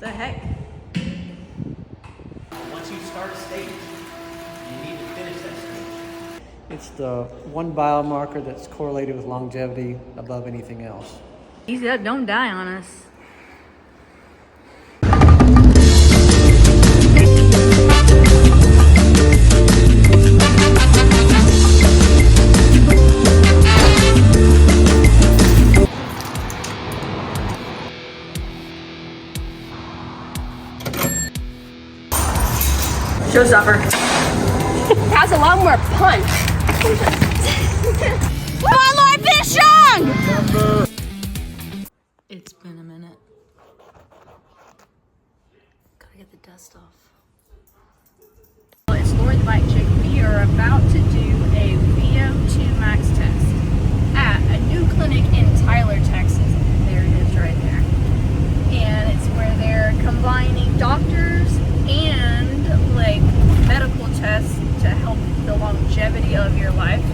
The heck? Once you start a stage, you need to finish that stage. It's the one biomarker that's correlated with longevity above anything else. Easy up, don't die on us. Showstopper. Has a lot more punch. Come on, Lord, finish strong! It's been a minute. Gotta get the dust off. Well, it's Lori the Bike Chick. We are about to do a Vo2 max test at a new clinic in Tyler, Texas. There it is right there. And it's where they're combining doctors and like medical tests to help the longevity of your life.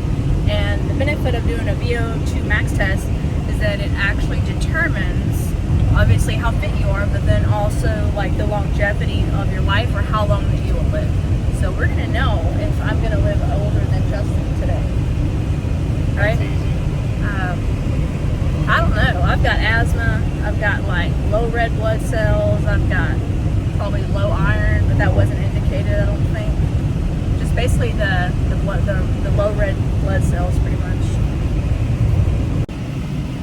And the benefit of doing a Vo2 max test is that it actually determines obviously how fit you are, but then also like the longevity of your life or how long that you will live. So we're gonna know if I'm gonna live older than Justin today. Right? I don't know. I've got asthma. I've got like low red blood cells. I've got probably low iron, but that wasn't indicated, I don't think. Just basically the low red blood cells, pretty much.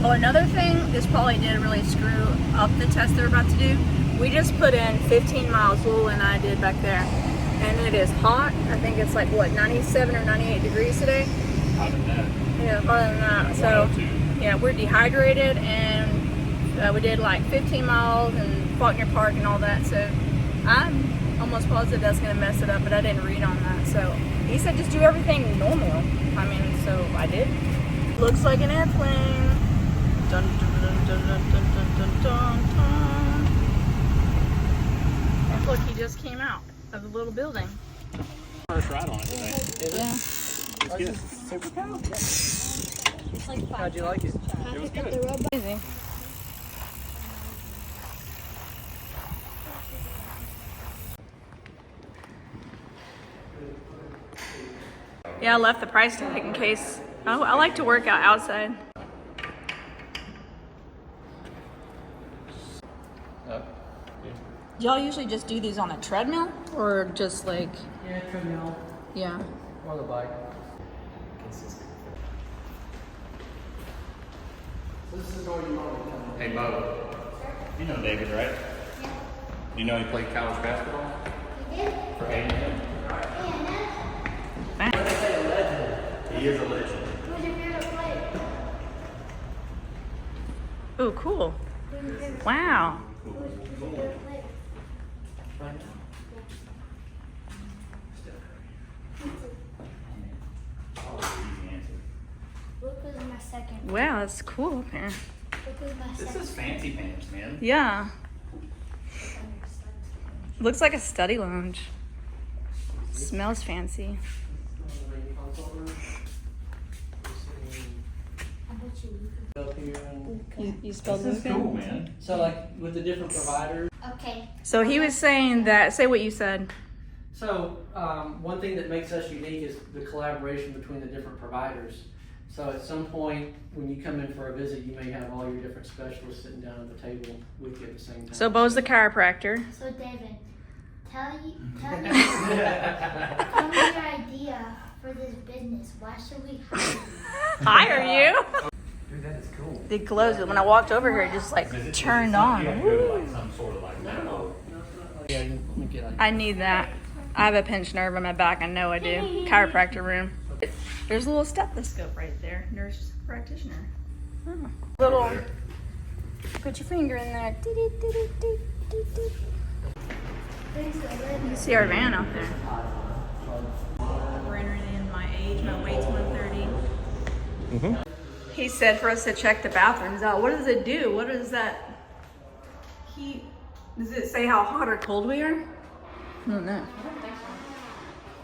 Oh, another thing, this probably did really screw up the test they're about to do. We just put in 15 miles, Lulu and I did back there, and it is hot. I think it's like what, 97 or 98 degrees today. Hotter than that. Yeah, hotter than that. So yeah, we're dehydrated, and we did like 15 miles and Faulkner Park and all that. So I'm almost positive that's gonna mess it up, but I didn't read on that. So he said just do everything normal. I mean, so I did. Looks like an airplane. Dun, dun, dun, dun, dun, dun, dun, dun, dun. And look, he just came out of the little building. First ride on it today. Yeah. It's good. Super cow? It's like How'd you like it? It was good. Easy. Yeah, I left the price tag in case. I like to work out outside. Y'all usually just do these on a treadmill or just like, Yeah, treadmill yeah. or the bike. This is where you want to come. Hey, Bo. You know David, right? Yeah. You know he played college basketball? You did? For A&M. He is a legend. Who's your favorite player? Ooh, cool. Who's your favorite, Wow. who's your favorite player? Luke was my second. Wow, that's cool up here. Luke was my This second. is fancy pants, man. Yeah. Looks like a study lounge. Smells fancy. I bet you Luke. Up here and- You spelled This is Luca? cool, man. So like with the different providers. Okay. So he was saying that, say what you said. So one thing that makes us unique is the collaboration between the different providers. So at some point when you come in for a visit, you may have all your different specialists sitting down at the table with you at the same time. So Bo's the chiropractor. So David, tell me your idea for this business. Why should we hire you? Hire you? Dude, that is cool. It glows. When I walked over here, it just like turned on. You have to go to like some sort of like medical. Yeah, you let me get like I need that. I have a pinched nerve in my back. I know I do. Chiropractor room. There's a little stethoscope right there. Nurse practitioner. Oh. Little. Put your finger in there. You see our van out there. We're entering in my age. My weight's 130. He said for us to check the bathrooms out. What does it do? What is that? Does it say how hot or cold we are? I don't know.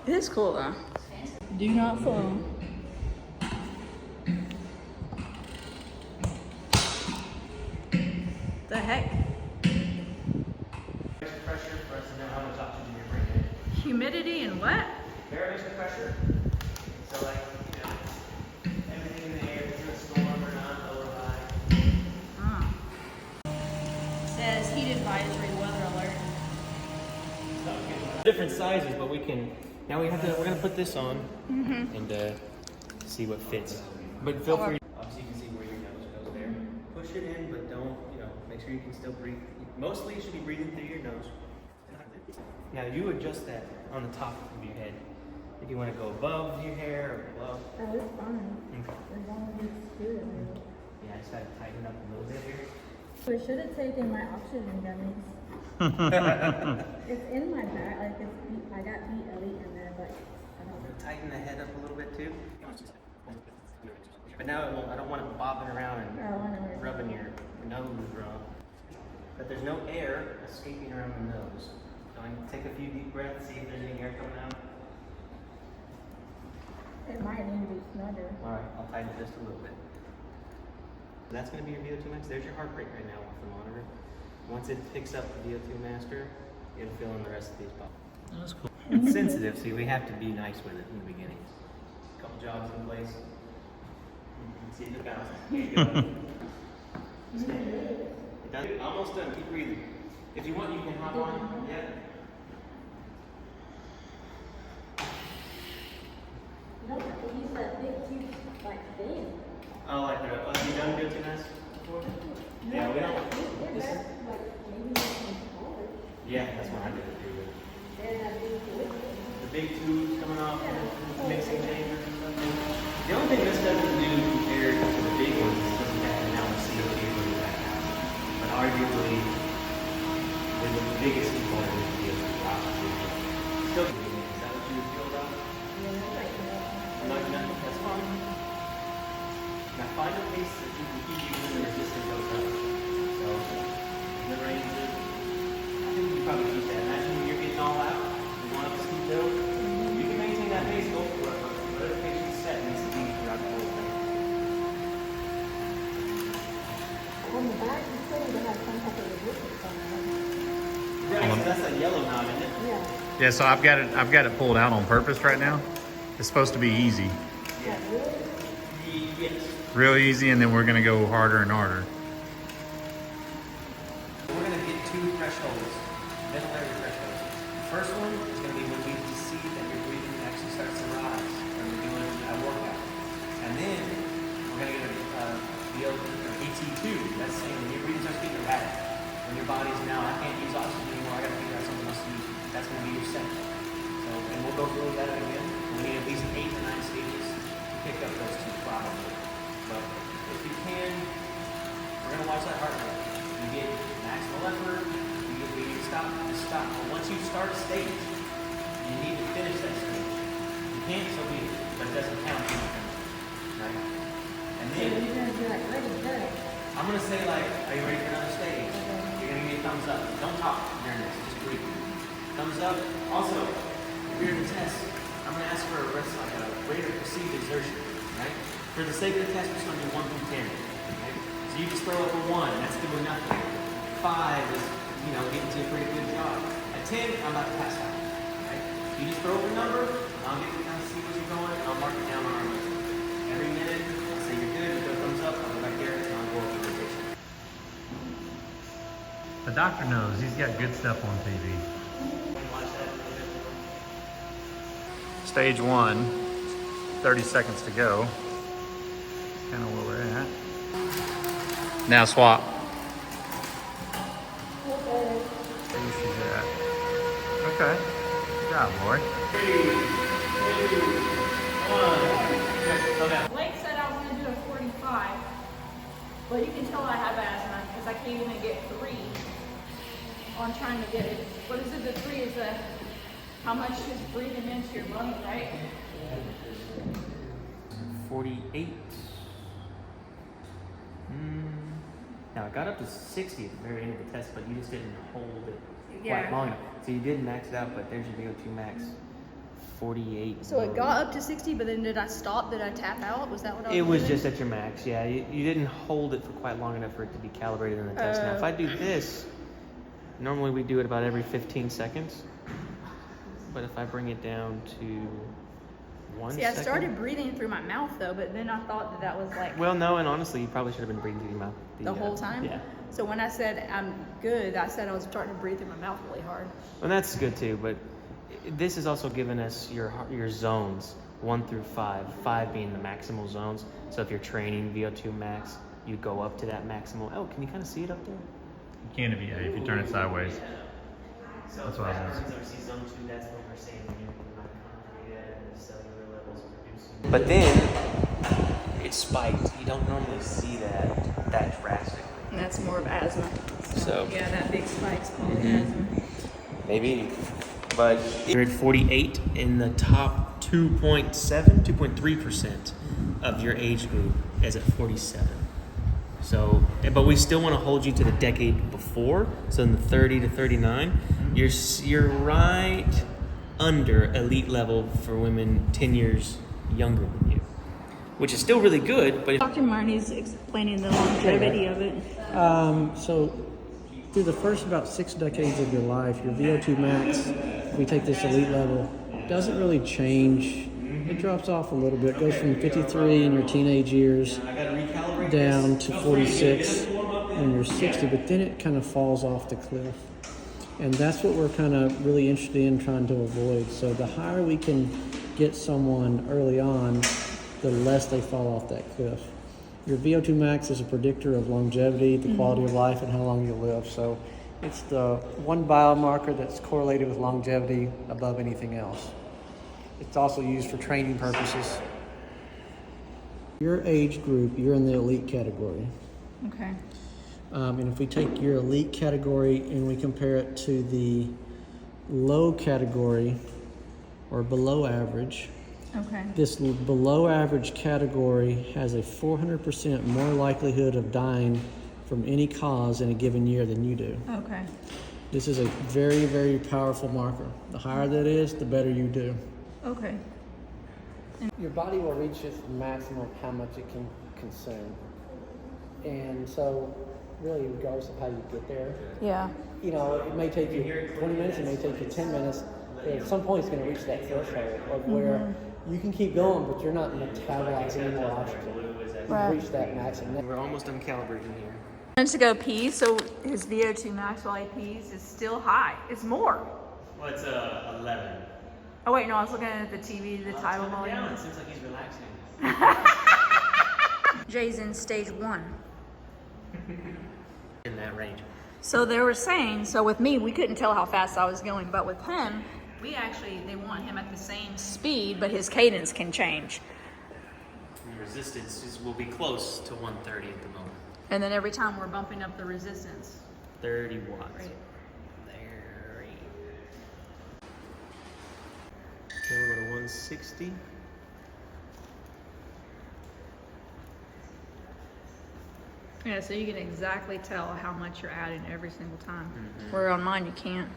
It is cool though. Do not fall. The heck? pressure for us to know how much oxygen you're bringing in. Humidity and what? Barometric pressure. So like, you know, everything in the air, is it a storm or not, low or high. Says heat advisory, weather alert. Different sizes, but we can, now we're gonna put this on and see what fits. But feel free, obviously you can see where your nose goes there. Push it in, but don't, you know, make sure you can still breathe. Mostly you should be breathing through your nose. Now you adjust that on the top of your head. If you want to go above your hair or below. Oh, it's fine. Okay. As long as it's good. Yeah, I just gotta tighten it up a little bit here. So I should have taken my oxygen gummies. It's in my bag, like it's I got B8 in there, but I don't know. Tighten the head up a little bit too. But now I don't want it bobbing around and rubbing your nose wrong. But there's no air escaping around the nose. So I can take a few deep breaths, see if there's any air coming out. It might need to be snugger. Alright, I'll tighten it just a little bit. That's going to be your VO2 max. There's your heart rate right now off the monitor. Once it picks up the VO2 master, it'll fill in the rest of these pockets. That's cool. It's sensitive, so we have to be nice with it in the beginning. A couple jobs in place. See if it bounces. Here you go. It does. Almost done. Keep breathing. If you want, you can hop on. Yeah. You don't have to use that big huge like thing. Oh, like the, have you done VO2 max before? Yeah, we don't. This is, yeah, that's what I did. The big tubes coming off, mixing chambers and stuff. The only thing this doesn't do compared to the big ones is it doesn't have to now CO2 really back out. But arguably, the biggest component is the oxygen. Still, is that what you would feel about? No, that's fine. Now find a pace that you can keep using the resistance goes up. So, the range is, I think you probably keep that. Imagine when you're getting all out, you want up a steep hill, you can maintain that pace, go for it, but whatever pace you set needs to be throughout the whole thing. On the back, you still need to have some type of resistance on it. Right, so that's a yellow knot, isn't it? Yeah. Yeah, so I've got it pulled out on purpose right now. It's supposed to be easy, Yes. real easy, and then we're gonna go harder and harder. We're going to get two thresholds, ventilator thresholds. The first one is going to be when we see that your breathing actually starts to rise when we're doing a workout. And then we're going to get a AT2. That's saying when your breathing starts getting erratic. When your body's now, I can't use oxygen anymore, I got to figure out something else to use. That's going to be your second. So, and we'll go through that again. We need at least 8 to 9 stages to pick up those two probably. But if you can, we're going to watch that heart rate. You get maximal effort, you need to stop. But once you start a stage, you need to finish that stage. You can't, so be it, but it doesn't count if you don't finish it, right? And So then, you're going to be like, ready, go. I'm going to say like, are you ready for another stage? You're going to give me a thumbs up. Don't talk during this, just breathe. Thumbs up. Also, if you're in the test, I'm going to ask for a rate of perceived exertion, right? For the sake of the test, we're just going to do 1 through 10, okay? So you just throw up a 1, that's doing nothing. 5 is, you know, getting to a pretty good job. At 10, I'm about to pass out, right? You just throw up a number, I'll get to kind of see where you're going, and I'll mark it down on our list. Every minute, I'll say you're good, you throw a thumbs up, I'll go back there, and I'll go over the rotation. The doctor knows, he's got good stuff on TV. Watch that a little bit more. Stage 1, 30 seconds to go. Kind of where we're at. Now swap. Where she's at. Okay. Good job, Lori. 3, 2, 1. Slow down. Blake said I was going to do a 45, but you can tell I have asthma because I can't even get 3 on trying to get it. What is it? The 3 is how much is breathing into your lungs, right? 48. Now I got up to 60 at the very end of the test, but you just didn't hold it quite long enough. So you did max it out, but there's your VO2 max. 48. So it got up to 60, but then did I stop? Did I tap out? Was that what I was It was doing? just at your max, yeah. You didn't hold it for quite long enough for it to be calibrated in the test. Now if I do this, Normally we do it about every 15 seconds. But if I bring it down to 1 See, second. I started breathing through my mouth though, but then I thought that that was like Well, no, and honestly, you probably should have been breathing through your mouth. the whole time. Yeah. So when I said I'm good, I said I was starting to breathe through my mouth really hard. Well, that's good too, but this is also giving us your zones, 1 through 5, 5 being the maximal zones. So if you're training VO2 max, you go up to that maximal. Oh, can you kind of see it up there? You can if you turn it sideways. So That's what I was. see zone 2, that's what we're saying when you're mitochondria and the cellular levels producing. But then it spiked. You don't normally see that drastically. And that's more of asthma. So yeah, that big spike's probably asthma. maybe. But you're at 48 in the top 2.3% of your age group is at 47. So, but we still want to hold you to the decade before. So in the 30 to 39, you're right under elite level for women 10 years younger than you, which is still really good. But Dr. Marnie's explaining the longevity of it. So through the first about 6 decades of your life, your VO2 max, if we take this elite level, doesn't really change. It drops off a little bit. It goes from 53 in your teenage years down to 46 when you're 60, but then it kind of falls off the cliff. And that's what we're kind of really interested in trying to avoid. So the higher we can get someone early on, the less they fall off that cliff. Your VO2 max is a predictor of longevity, the quality of life, and how long you live. So it's the one biomarker that's correlated with longevity above anything else. It's also used for training purposes. Your age group, you're in the elite category. Okay. And if we take your elite category and we compare it to the low category or below average, Okay. this below average category has a 400% more likelihood of dying from any cause in a given year than you do. Okay. This is a very, very powerful marker. The higher that is, the better you do. Okay. Your body will reach its maximum of how much it can consume. And so, really, regardless of how you get there, Yeah. you know, it may take you 20 minutes, it may take you 10 minutes, but at some point it's going to reach that threshold of where you can keep going, but you're not metabolizing any more oxygen. Right. You've reached that maximum. we're almost done calibrating here. Wants to go pee, so his VO2 max while he pees is still high. It's more. Well, it's 11. Oh wait, no, I was looking at the TV, the tidal volume. It seems like he's relaxing. Jay's in stage 1. In that range. So they were saying, so with me, we couldn't tell how fast I was going, but with him, they want him at the same speed, but his cadence can change. The resistance will be close to 130 at the moment. And then every time we're bumping up the resistance. 30 watts. Right. There. Then we'll go to 160. Yeah, so you can exactly tell how much you're adding every single time. Where on mine you can't.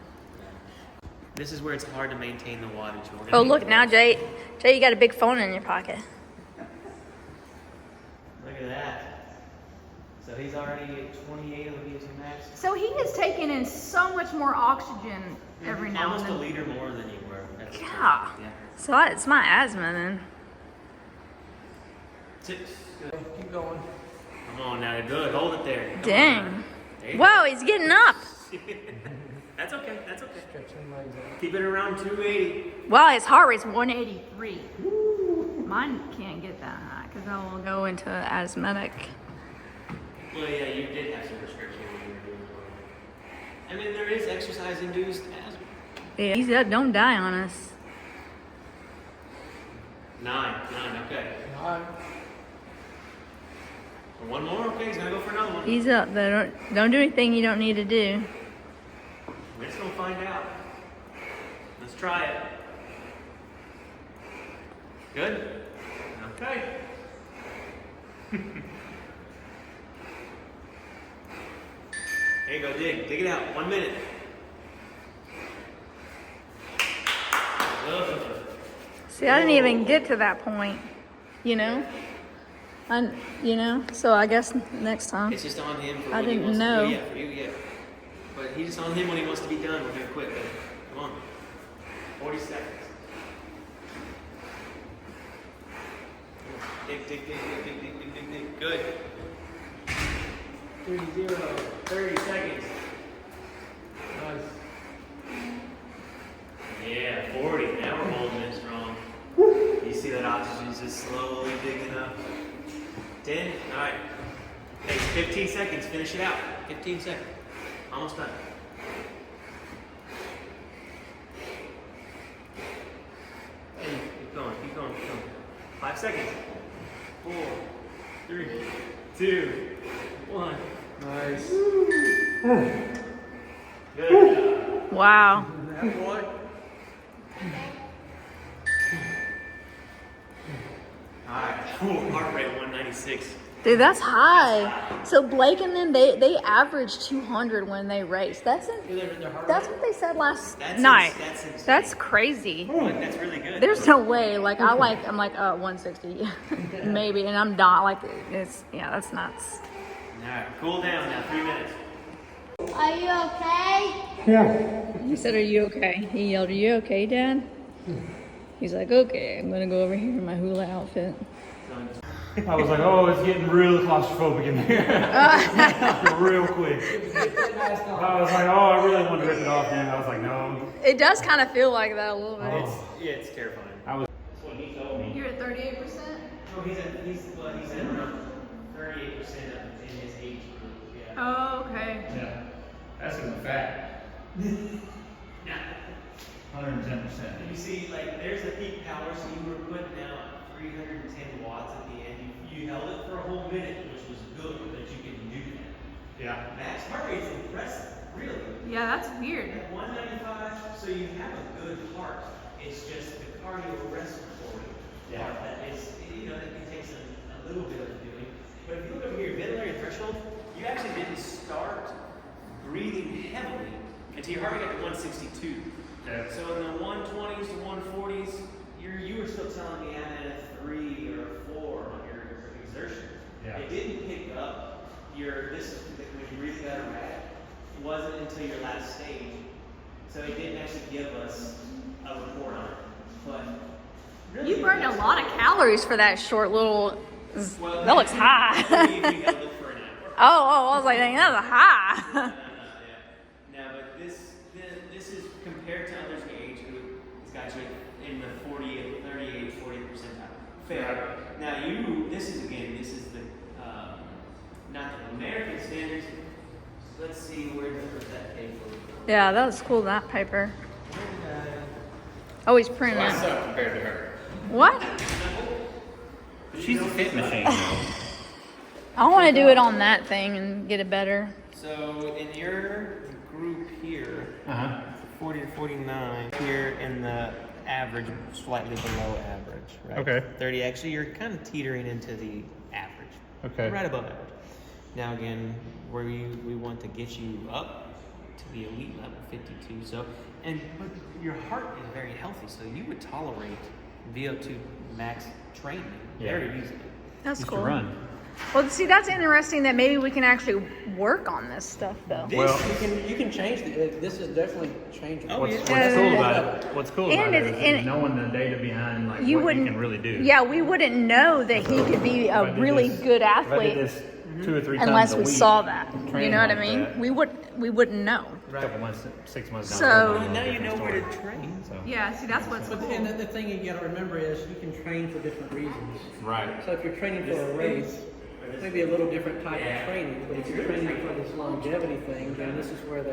This is where it's hard to maintain the wattage. Oh look, now Jay, you got a big phone in your pocket. Look at that. So he's already at 28 of the VO2 max. So he is taking in so much more oxygen every now and Almost then. a liter more than you were. At the Yeah. time. Yeah. So it's my asthma then. 6. Good. Keep going. Come on now, good. Hold it there. Come Dang. on. There you Whoa, he's getting up. go. That's okay. That's okay. Stretching legs out. Keep it around 280. Well, his heart rate's 183. Mine can't get that high because I will go into asthmatic. Well, yeah, you did have some prescription when you were doing it. I mean, there is exercise-induced asthma. Yeah, he said, don't die on us. 9, okay. All right. One more, okay, he's gonna go for another one. He's up there. Don't do anything you don't need to do. We're just gonna find out. Let's try it. Good? Okay. There you go, dig it out. 1 minute. Ugh. See, I didn't even get to that point, you know? So I guess next time. It's just on him for I what he didn't wants know. to do. Yeah, for you, yeah. But he's on him when he wants to be done. We're gonna quit. Come on. 40 seconds. Dig. Good. 30 seconds. Nice. Yeah, 40. Now we're holding it strong. You see that oxygen's just slowly digging up. 10. All right. Okay, 15 seconds. Finish it out. 15 seconds. Almost done. Keep going. 5 seconds. 4, 3, 2, 1. Nice. Good. Wow. That boy. Alright. Heart rate 196. Dude, that's high. So Blake and them, they average 200 when they race. That's what they said last night. That's That's crazy. That's really good. There's no way. Like I'm like 160 maybe, and I'm not like that's nuts. Alright, cool down now. 3 minutes. Are you okay? He said, "Are you okay?" He yelled, "Are you okay, Dad?" He's like, "Okay, I'm gonna go over here in my hula outfit." I was like, oh, it's getting real claustrophobic in here. Real quick. I was like, oh, I really want to rip it off now. I was like, no. It does kind of feel like that a little bit. It's terrifying. I was. That's what he told me. You're at 38%. No, he's at around 38% in his age group. Yeah. Oh, okay. Yeah. That's in the fat. Yeah. 110%. You see, like, there's the peak power, so you were putting out 310 watts at the end. You held it for a whole minute, which was good that you can do that. Yeah. Max heart rate is impressive, really. Yeah, that's weird. At 195, so you have a good heart. It's just the cardiorespiratory part that is, that can take a little bit of doing. But if you look over here, ventilator threshold, you actually didn't start breathing heavily until your heart rate got to 162. Okay. So in the 120s to 140s, you were still telling me I'm at a 3 or a 4 on your exertion. Yeah. It didn't pick up when you breathed out a rat. It wasn't until your last stage. So it didn't actually give us a report on it. But really, You burned a lot of calories for that short little. Well, That looks high. You held it for an hour. I was like, dang, that's a high. No, but this is compared to others in your age group, it's got you in the 38, 40 percentile. Fair. Now this is the, not the American standards. Let's see, where does that paper? Yeah, that was cool, that paper. Always print I it. suck compared to her. What? She's a fit machine. I want to do it on that thing and get it better. So in your group here, 40 to 49, here in the average, slightly below average, right? Okay. 30, actually, you're kind of teetering into the average. Okay. Right above average. Now again, where we want to get you up to the elite level, 52. So, but your heart is very healthy, so you would tolerate Vo2 max training very easily. That's Used cool. to run. Well, see, that's interesting that maybe we can actually work on this stuff, though. Well, You can change this is definitely changeable. What's yeah. cool about it? What's cool And about it it's- is knowing the data behind like You what wouldn't. you can really do. Yeah, we wouldn't know that he could be If I a did really this- good if I athlete did this 2 or 3 times unless a we week, saw that. You training know what I like mean? that, We wouldn't know. a couple months, 6 months down So- the road, it'll be a Now you different know where story. to train. So, Yeah, see, that's what's But and the thing you got to remember is you can train for different reasons. right. So if you're training for a race, maybe a little different type of training. But if you're training for this longevity thing, then this is where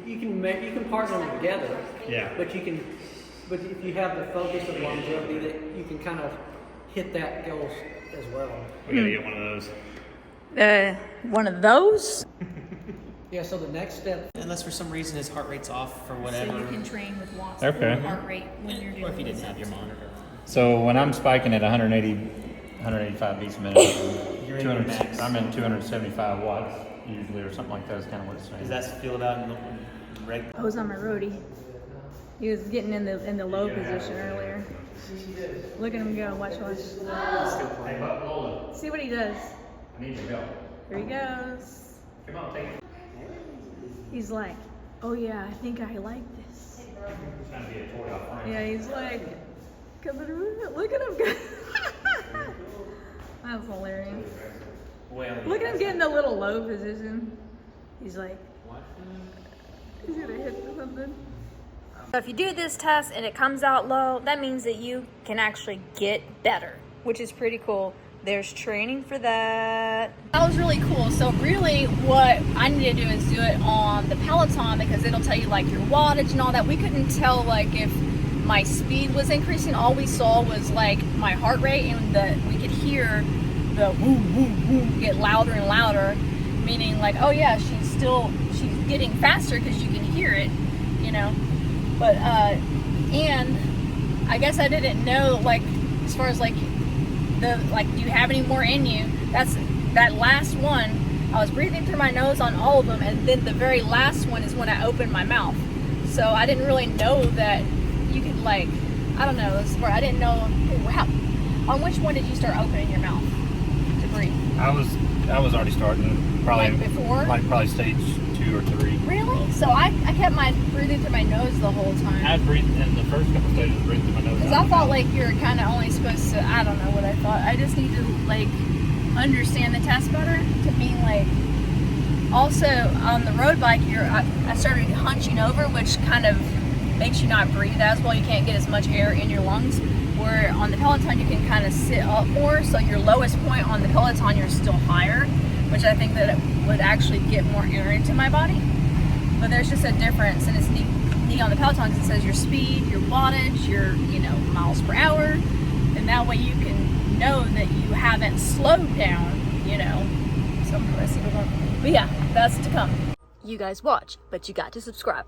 you can partner them together. Yeah. But if you have the focus of longevity, that you can kind of hit that goal as well. We gotta get one of those. one of those. Yeah. So the next step. Unless for some reason his heart rate's off for whatever. So you can train with watts Okay. for heart rate when you're doing. Or if you didn't have your monitor. So when I'm spiking at 185 beats a minute, You're in your max. I'm in 275 watts usually, or something like that is kind of what it's saying. Does that feel about regular? I was on my roadie. He was getting in the low position earlier. Look at him go. Watch. Hey, Lola, See what he does. I need to go. Here he goes. Come on, take it. He's like, oh yeah, I think I like this. It's gonna be a toy offering. Yeah, he's like, look at him. That's hilarious. Well, Look at him getting the little low position. He's like, What? he's gonna hit something. So if you do this test and it comes out low, that means that you can actually get better, which is pretty cool. There's training for that. That was really cool. So really what I need to do is do it on the Peloton because it'll tell you like your wattage and all that. We couldn't tell like if my speed was increasing. All we saw was like my heart rate, and we could hear the boom, boom, boom get louder and louder, meaning like, oh yeah, she's getting faster because you can hear it, you know. But and I guess I didn't know like as far as like do you have any more in you? That last one, I was breathing through my nose on all of them, and then the very last one is when I opened my mouth. So I didn't really know that you could like, I don't know, this is where I didn't know how. On which one did you start opening your mouth to breathe? I was already starting probably Like before? like probably stage 2 or 3. Really? So I kept my breathing through my nose the whole time. I breathed in the first couple stages, breathed through my nose. Because I thought like you're kind of only supposed to, I don't know what I thought. I just need to like understand the test better to mean like, also on the road bike, I started hunching over, which kind of makes you not breathe as well. You can't get as much air in your lungs. Where on the Peloton, you can kind of sit up more. So your lowest point on the Peloton, you're still higher, which I think that it would actually get more air into my body. But there's just a difference, and it's neat on the Peloton because it says your speed, your wattage, your miles per hour, and that way you can know that you haven't slowed down, So I'm gonna see what. But yeah, that's to come. You guys watch, but you got to subscribe.